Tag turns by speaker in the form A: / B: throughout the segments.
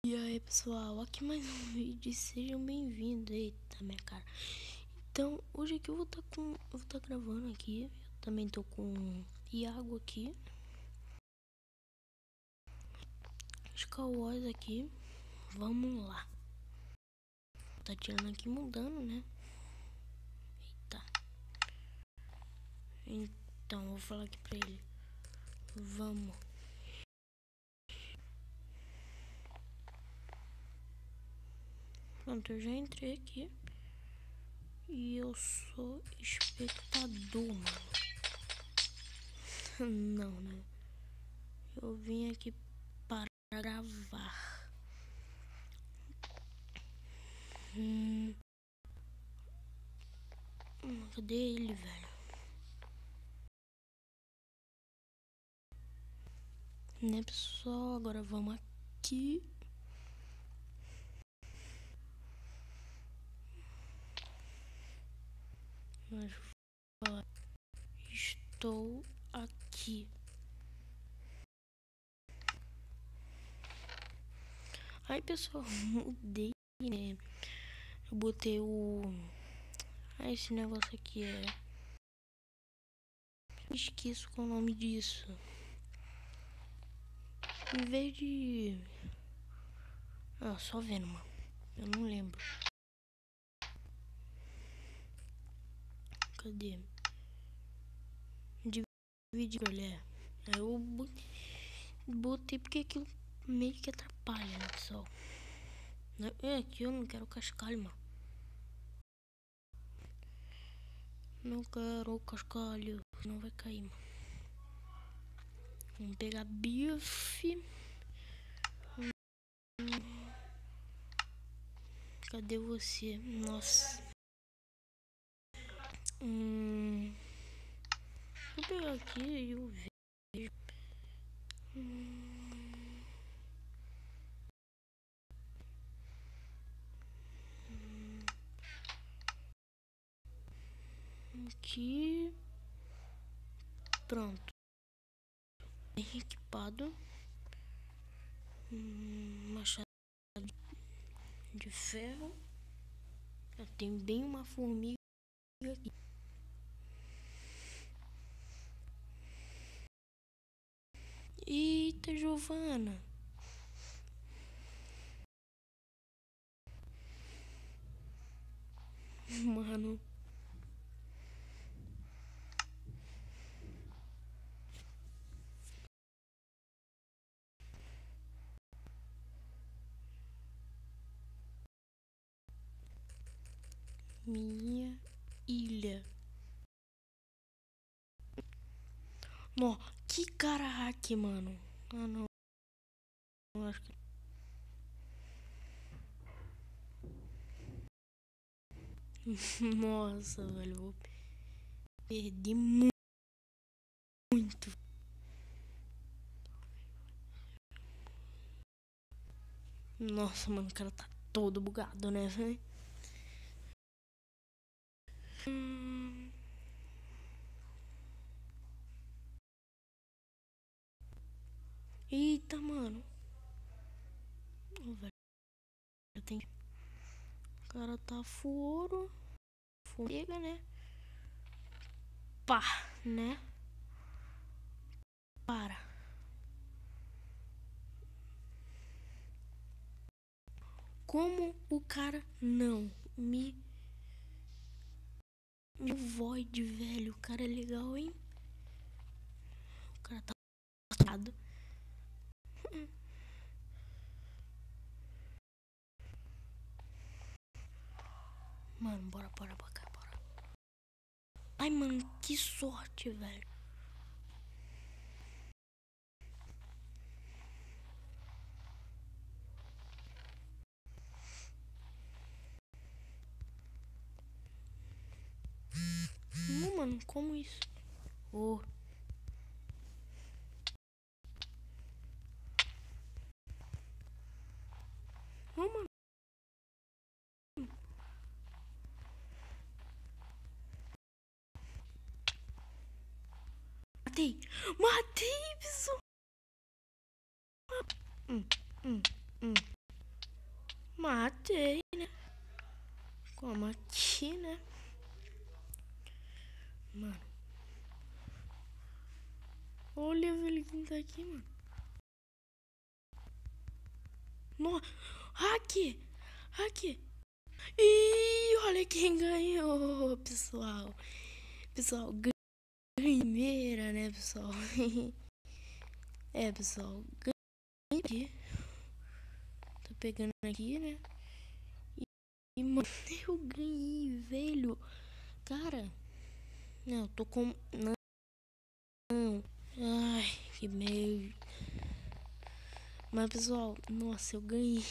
A: E aí pessoal, aqui mais um vídeo, sejam bem-vindos. Eita, minha cara. Então, hoje aqui eu vou estar gravando aqui. Eu também tô com Iago aqui, Skywars aqui. Vamos lá. Tá tirando aqui, mudando, né? Eita. Então, vou falar aqui pra ele. Vamos. Pronto, eu já entrei aqui. E eu sou espectador, mano. Não, né? Eu vim aqui para gravar. Cadê ele, velho? Né, pessoal? Agora vamos aqui. Mas estou aqui. Aí, pessoal, mudei, né? Eu botei o... esse negócio aqui é... esqueço qual é o nome disso. Em vez de... só vendo, mano. Eu não lembro. Cadê? Dividir, olha. Eu botei porque aquilo meio que atrapalha, né, pessoal? Aqui eu não quero cascalho, mano. Não quero cascalho. Não vai cair, mano. Vamos pegar bife. Cadê você? Nossa. Vou pegar aqui e eu vejo. Aqui. Pronto. Bem equipado. Machado de ferro. Tem bem uma formiga aqui. Eita, Giovana. Mano. Minha ilha. Nó, que cara hack, mano. Ah, não. Acho que... Nossa, velho. Vou perder muito. Nossa, mano. O cara tá todo bugado, né, velho? Eita, mano. Velho, tem... O cara tá furo. Formiga, né? Pá, né? Para. Como o cara não me void, velho? O cara é legal, hein? O cara tá errado. Mano, bora pra cá, bora. Ai, mano, que sorte, velho. Não, mano, como isso? Oh. Não, mano. Matei. Matei, pessoal. Matei, né? Como aqui, né? Mano. Olha o level que tá aqui, mano. Nossa. Hack! Hack! Ih, olha quem ganhou, pessoal. Pessoal, ganheira, né, pessoal? É, pessoal, ganhei aqui. Tô pegando aqui, né? E, mano, eu ganhei, velho. Cara, não, tô com... Não. Ai, que meio. Mas, pessoal, nossa, eu ganhei.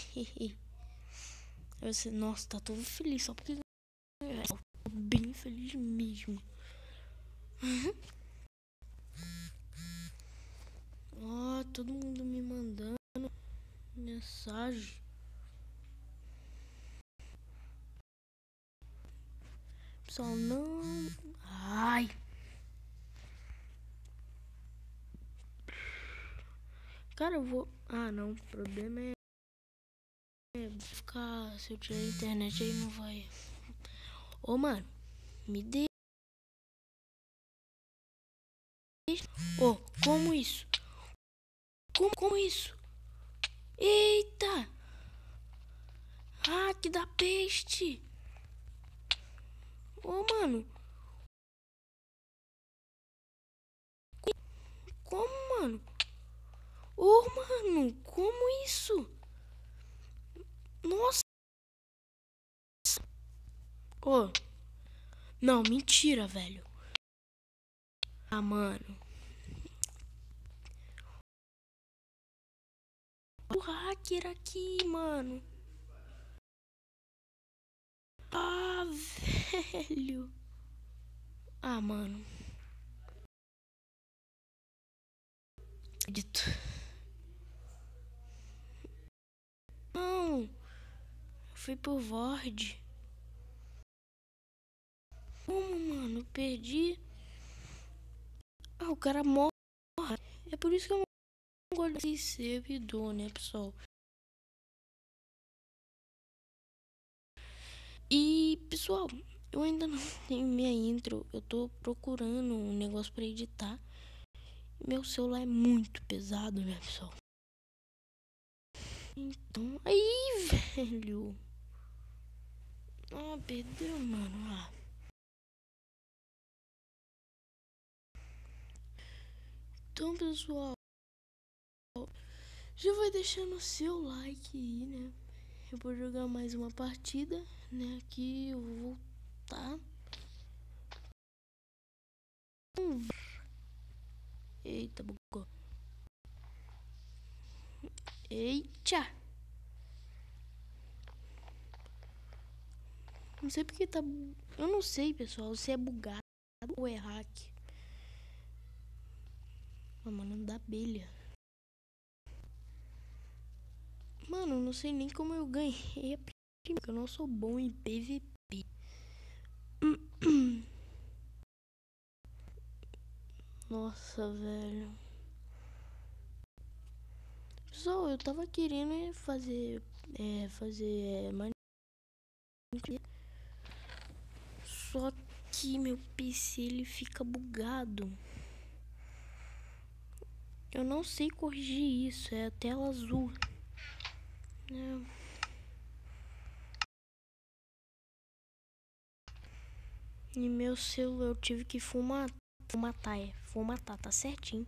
A: Nossa, tá todo feliz só porque ganhei. Tô bem feliz mesmo. Ó, todo mundo me mandando mensagem. Pessoal, não. Ai. Cara, eu vou. Ah, não. O problema é ficar. Se eu tirar a internet aí não vai. Ô, mano, me deixa. Ô, como isso? Como isso? Eita! Ah, que da peste! Ô, mano, como, mano? Ô, mano, como isso? Nossa! Ô, não, mentira, velho. Ah, mano. O hacker aqui, mano. Ah, velho. Ah, mano. Acredito. Não. Fui pro Vord. Como, mano? Perdi. Ah, o cara morre. É por isso que eu não gosto desse servidor, né, pessoal? E, pessoal, eu ainda não tenho minha intro. Eu tô procurando um negócio pra editar. Meu celular é muito pesado, né, pessoal? Então, aí, velho. Ah, perdeu, mano. Ah. Então, pessoal, já vai deixando o seu like aí, né? Eu vou jogar mais uma partida, né? Aqui eu vou voltar. Eita, bugou. Eita! Não sei porque tá. Eu não sei, pessoal, se é bugado ou é hack. Ah, mano, da abelha. Mano, não sei nem como eu ganhei a primeira, porque eu não sou bom em PVP. Nossa, velho. Pessoal, eu tava querendo fazer Minecraft. Só que meu PC ele fica bugado. Eu não sei corrigir isso, é a tela azul. E meu celular eu tive que formatar, tá certinho.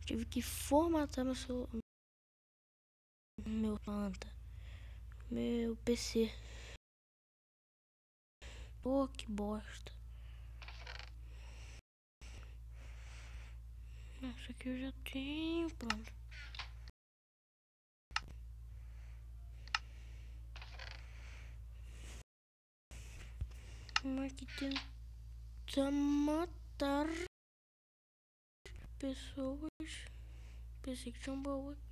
A: Tive que formatar meu celular, meu PC. Pô, que bosta. Isso aqui eu já tenho, pronto. Mas que tenta matar pessoas. Pensei que tinha um baú aqui.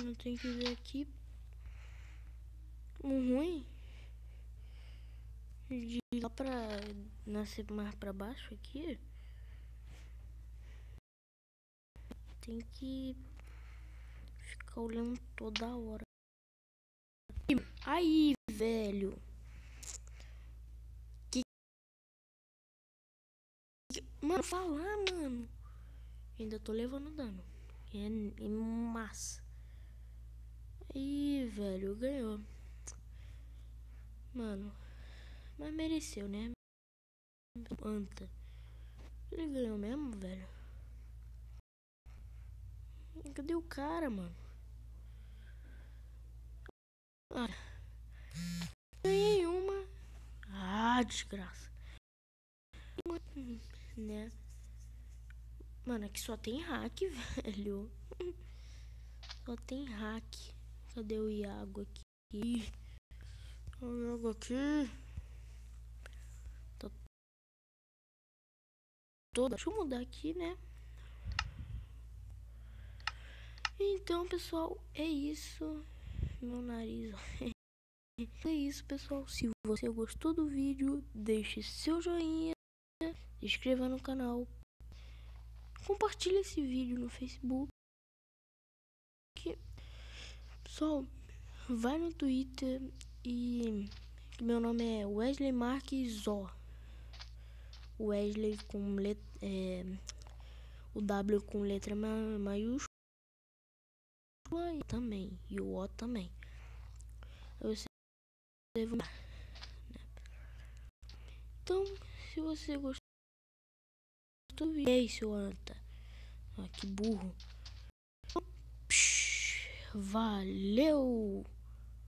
A: mano, tem que ver aqui. Um ruim de ir lá pra nascer mais pra baixo aqui. Tem que ficar olhando toda hora. Aí, velho. Mano, falar, mano. Ainda tô levando dano. É massa. Aí, velho, ganhou. Mano, mas mereceu, né? Anta. Ele ganhou mesmo, velho. Cadê o cara, mano? Ah, ganhei uma. Ah, desgraça. Né? Mano, aqui só tem hack, velho. Só tem hack. Cadê o Iago aqui? O Iago aqui. Tá toda. Deixa eu mudar aqui, né? Então, pessoal, é isso. Meu nariz. É isso, pessoal. Se você gostou do vídeo, deixe seu joinha, se inscreva no canal, compartilhe esse vídeo no Facebook. Pessoal, vai no Twitter e meu nome é Wesley Marques O. Wesley com letra, o W com letra maiúscula e também, e o O também. Você deve... Então, se você gostou do vídeo, é isso, Anta. Ah, que burro. Valeu!